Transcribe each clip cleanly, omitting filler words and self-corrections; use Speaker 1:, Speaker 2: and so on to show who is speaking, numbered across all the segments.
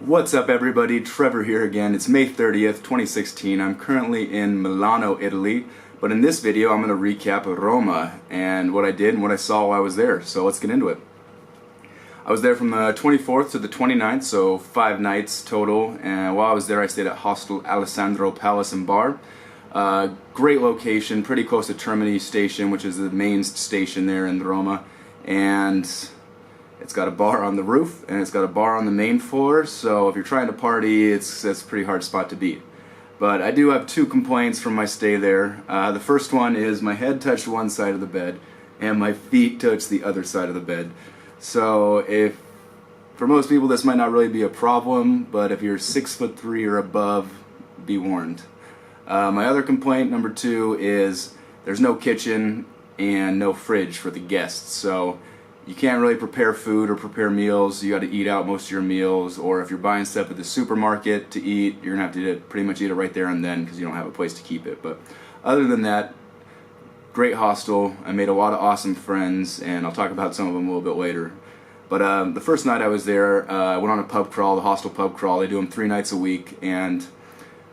Speaker 1: What's up everybody, Trevor here again. It's May 30th, 2016. I'm currently in Milano, Italy, but in this video I'm going to recap Roma and what I did and what I saw while I was there, so let's get into it. I was there from the 24th to the 29th, so 5 nights total, and while I was there I stayed at Hostel Alessandro Palace and Bar. Great location, pretty close to Termini Station, which is the main station there in Roma, and it's got a bar on the roof, and it's got a bar on the main floor, so if you're trying to party, it's a pretty hard spot to beat. But I do have 2 complaints from my stay there. The first one is my head touched one side of the bed, and my feet touched the other side of the bed. So for most people this might not really be a problem, but if you're 6'3" or above, be warned. My other complaint, number 2, is there's no kitchen and no fridge for the guests. So you can't really prepare food or prepare meals. You got to eat out most of your meals, or if you're buying stuff at the supermarket to eat, you're gonna have to pretty much eat it right there and then because you don't have a place to keep it. But other than that, great hostel. I made a lot of awesome friends, and I'll talk about some of them a little bit later. But the first night I was there, I went on a pub crawl, the hostel pub crawl. They do them 3 nights a week, and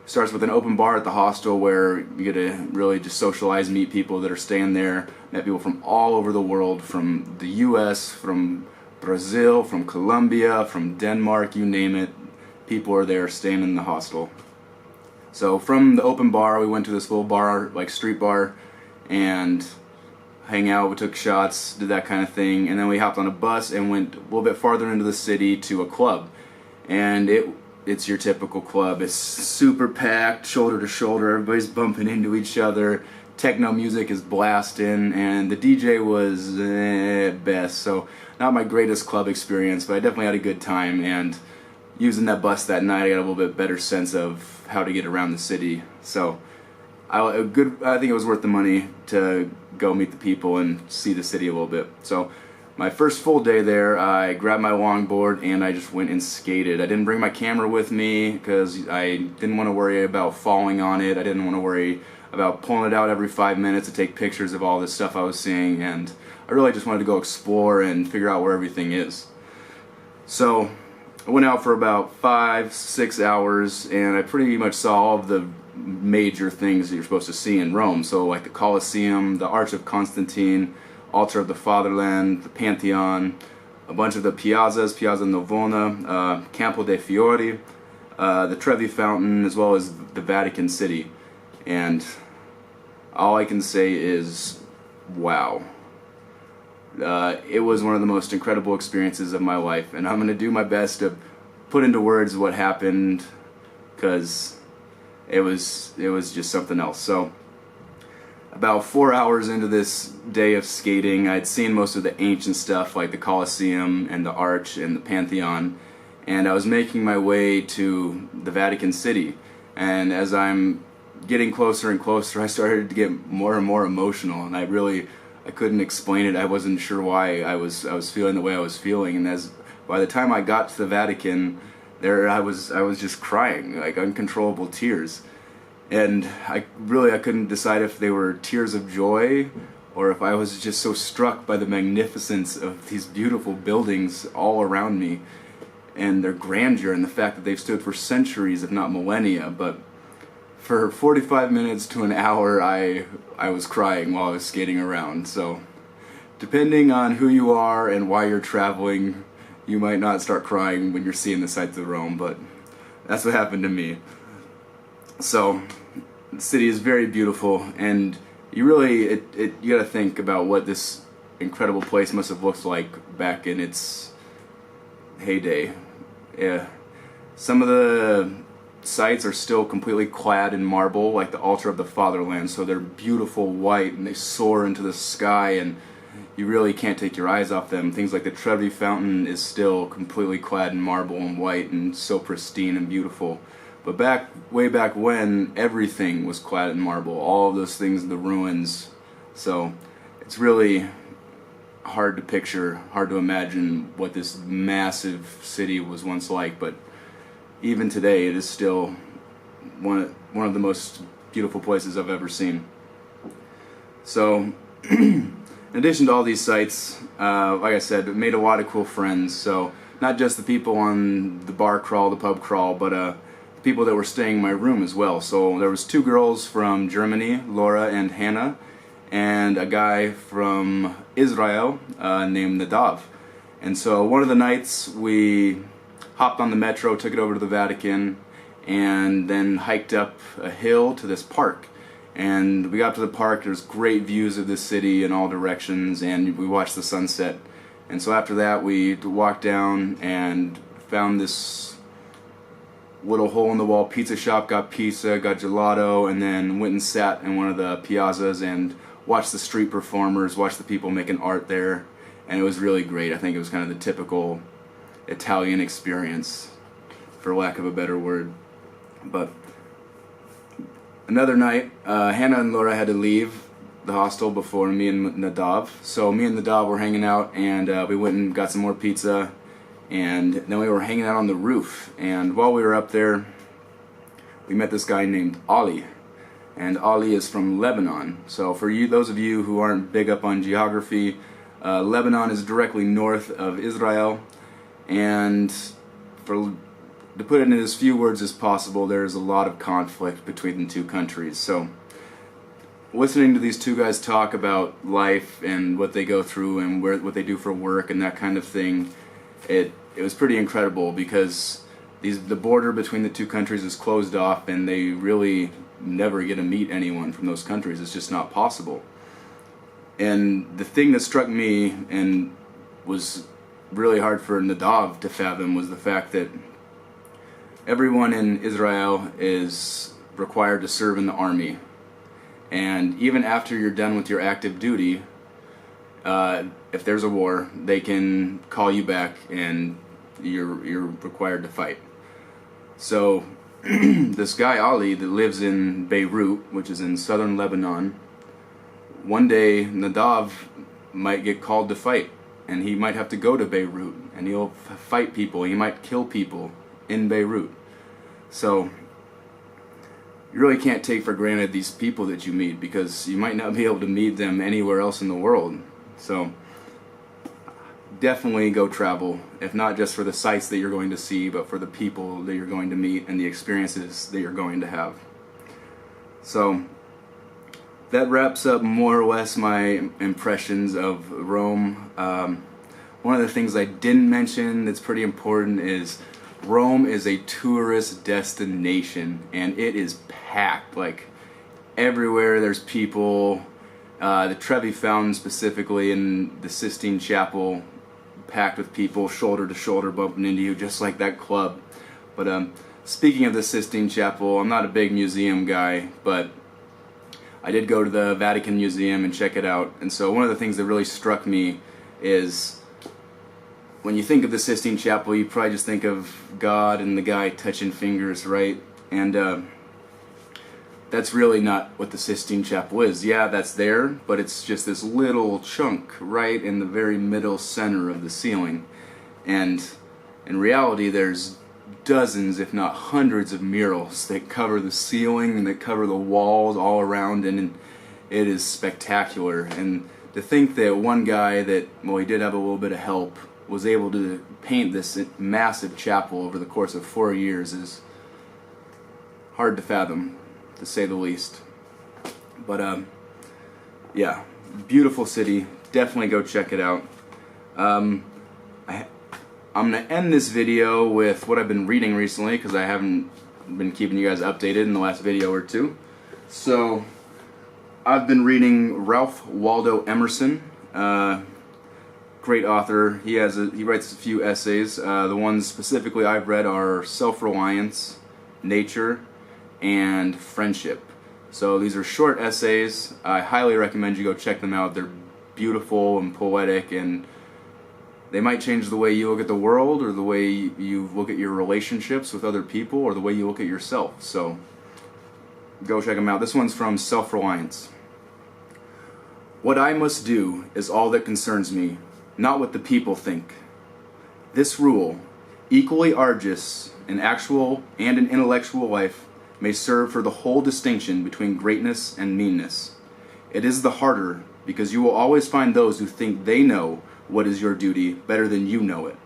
Speaker 1: starts with an open bar at the hostel where you get to really just socialize, meet people that are staying there. Met people from all over the world, from the US, from Brazil, from Colombia, from Denmark, you name it. People are there staying in the hostel. So from the open bar, we went to this little bar, like street bar, and hang out, we took shots, did that kind of thing, and then we hopped on a bus and went a little bit farther into the city to a club. And it's your typical club. It's super packed, shoulder to shoulder, everybody's bumping into each other, techno music is blasting, and the DJ was best. So not my greatest club experience, but I definitely had a good time, and using that bus that night I got a little bit better sense of how to get around the city. So I think it was worth the money to go meet the people and see the city a little bit. So my first full day there, I grabbed my longboard and I just went and skated. I didn't bring my camera with me because I didn't want to worry about falling on it. I didn't want to worry about pulling it out every 5 minutes to take pictures of all this stuff I was seeing, and I really just wanted to go explore and figure out where everything is. So I went out for about 5-6 hours, and I pretty much saw all of the major things that you're supposed to see in Rome. So like the Colosseum, the Arch of Constantine, Altar of the Fatherland, the Pantheon, a bunch of the piazzas, Piazza Navona, Campo dei Fiori, the Trevi Fountain, as well as the Vatican City. And all I can say is, wow. It was one of the most incredible experiences of my life, and I'm going to do my best to put into words what happened, because it was just something else. So about 4 hours into this day of skating, I'd seen most of the ancient stuff like the Colosseum and the Arch and the Pantheon, and I was making my way to the Vatican City. And as I'm getting closer and closer, I started to get more and more emotional, and I couldn't explain it. I wasn't sure why I was feeling the way I was feeling, and by the time I got to the Vatican, I was just crying, like uncontrollable tears. And I couldn't decide if they were tears of joy or if I was just so struck by the magnificence of these beautiful buildings all around me and their grandeur and the fact that they've stood for centuries, if not millennia. But for 45 minutes to an hour, I was crying while I was skating around. So depending on who you are and why you're traveling, you might not start crying when you're seeing the sights of Rome, but that's what happened to me. So the city is very beautiful, and you gotta think about what this incredible place must have looked like back in its heyday. Yeah, some of the sites are still completely clad in marble, like the Altar of the Fatherland, so they're beautiful white and they soar into the sky, and you really can't take your eyes off them. Things like the Trevi Fountain is still completely clad in marble and white and so pristine and beautiful. But way back when, everything was clad in marble, all of those things, the ruins. So it's really hard to picture, hard to imagine what this massive city was once like, but even today it is still one of the most beautiful places I've ever seen. So in addition to all these sites, like I said, made a lot of cool friends. So not just the people on the bar crawl, the pub crawl, but the people that were staying in my room as well. So there was 2 girls from Germany, Laura and Hannah, and a guy from Israel named Nadav. And so one of the nights we hopped on the metro, took it over to the Vatican, and then hiked up a hill to this park. And we got to the park, there's great views of the city in all directions, and we watched the sunset. And so after that we walked down and found this little hole-in-the-wall pizza shop, got pizza, got gelato, and then went and sat in one of the piazzas and watched the street performers, watched the people making art there, and it was really great. I think it was kind of the typical Italian experience, for lack of a better word. But another night, Hannah and Laura had to leave the hostel before me and Nadav. So me and Nadav were hanging out, and we went and got some more pizza, and then we were hanging out on the roof. And while we were up there, we met this guy named Ali. And Ali is from Lebanon. So for you, those of you who aren't big up on geography, Lebanon is directly north of Israel. And to put it in as few words as possible, there's a lot of conflict between the 2 countries. So listening to these 2 guys talk about life and what they go through and what they do for work and that kind of thing, it was pretty incredible, because the border between the 2 countries is closed off, and they really never get to meet anyone from those countries. It's just not possible. And the thing that struck me and was really hard for Nadav to fathom was the fact that everyone in Israel is required to serve in the army. And even after you're done with your active duty, if there's a war, they can call you back and you're required to fight. So this guy Ali that lives in Beirut, which is in southern Lebanon, one day Nadav might get called to fight, and he might have to go to Beirut, and he'll fight people, he might kill people in Beirut. So you really can't take for granted these people that you meet, because you might not be able to meet them anywhere else in the world. So definitely go travel, if not just for the sights that you're going to see, but for the people that you're going to meet and the experiences that you're going to have. So that wraps up more or less my impressions of Rome. One of the things I didn't mention that's pretty important is Rome is a tourist destination, and it is packed. Like, everywhere there's people. The Trevi Fountain specifically, and the Sistine Chapel, packed with people, shoulder to shoulder, bumping into you, just like that club. But speaking of the Sistine Chapel, I'm not a big museum guy, but I did go to the Vatican Museum and check it out. And so one of the things that really struck me is, when you think of the Sistine Chapel, you probably just think of God and the guy touching fingers, right? And that's really not what the Sistine Chapel is. Yeah, that's there, but it's just this little chunk right in the very middle center of the ceiling. And in reality, there's dozens, if not hundreds, of murals that cover the ceiling and that cover the walls all around, and it is spectacular. And to think that one guy that, well, he did have a little bit of help, was able to paint this massive chapel over the course of 4 years is hard to fathom, to say the least. But yeah, beautiful city. Definitely go check it out. I'm going to end this video with what I've been reading recently, because I haven't been keeping you guys updated in the last video or two. So I've been reading Ralph Waldo Emerson. Great author. He writes a few essays. The ones specifically I've read are Selfreliance, Nature, and Friendship. So these are short essays. I highly recommend you go check them out. They're beautiful and poetic, and they might change the way you look at the world, or the way you look at your relationships with other people, or the way you look at yourself. So go check them out. This one's from Selfreliance. What I must do is all that concerns me, not what the people think. This rule, equally arduous in actual and in intellectual life, may serve for the whole distinction between greatness and meanness. It is the harder because you will always find those who think they know what is your duty better than you know it.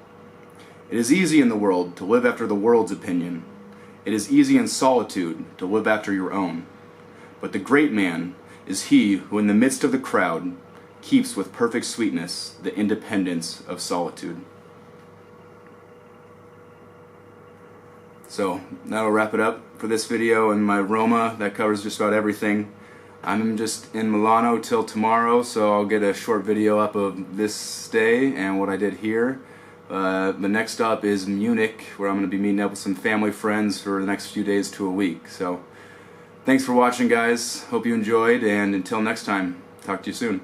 Speaker 1: It is easy in the world to live after the world's opinion. It is easy in solitude to live after your own. But the great man is he who in the midst of the crowd keeps with perfect sweetness the independence of solitude. So that'll wrap it up for this video and my Roma. That covers just about everything. I'm just in Milano till tomorrow, so I'll get a short video up of this stay and what I did here. The next stop is Munich, where I'm going to be meeting up with some family friends for the next few days to a week. So thanks for watching, guys. Hope you enjoyed, and until next time, talk to you soon.